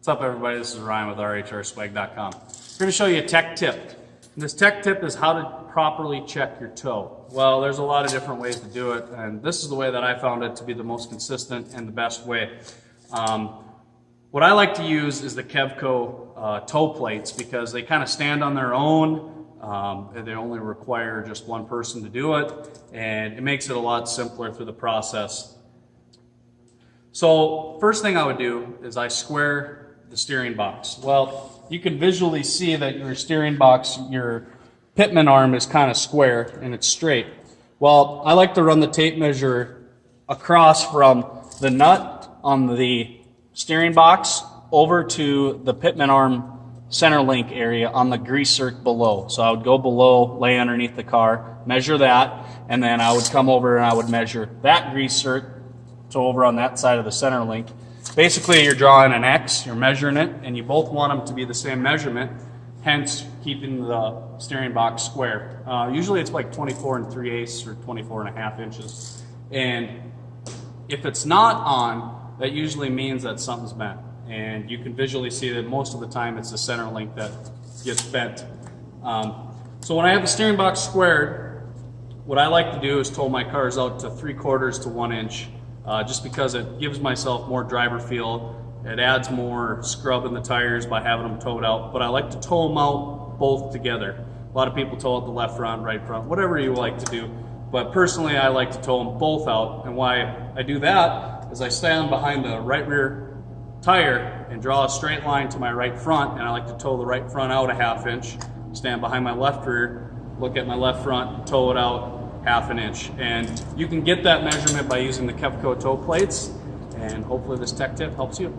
What's up, everybody? This is Ryan with RHRSwag.com. We're going to show you a tech tip. And this tech tip is how to properly check your toe. Well, there's a lot of different ways to do it, and this is the way that I found it to be the most consistent and the best way. What I like to use is the Kevco toe plates because they kind of stand on their own. And they only require just one person to do it, and it makes it a lot simpler through the process. So first thing I would do is I square the steering box. Well, you can visually see that your steering box, your Pitman arm is kind of square and it's straight. Well, I like to run the tape measure across from the nut on the steering box over to the Pitman arm centerlink area on the grease zerk below. So I would go below, lay underneath the car, measure that, and then I would come over and I would measure that grease zerk to over on that side of the center link. Basically, you're drawing an X, you're measuring it, and you both want them to be the same measurement, hence keeping the steering box square. Usually it's like 24 3/8 or 24.5 inches. And if it's not on, that usually means that something's bent. And you can visually see that most of the time it's the center link that gets bent. So when I have the steering box squared, what I like to do is tow my cars out to 3/4 to 1 inch. Just because it gives myself more driver feel. It adds more scrub in the tires by having them towed out, but I like to tow them out both together. A lot of people tow out the left front, right front, whatever you like to do. But personally, I like to tow them both out, and why I do that is I stand behind the right rear tire and draw a straight line to my right front, and I like to tow the right front out a 1/2 inch, stand behind my left rear, look at my left front, tow it out 1/2 inch. And you can get that measurement by using the Kevco toe plates, and hopefully this tech tip helps you.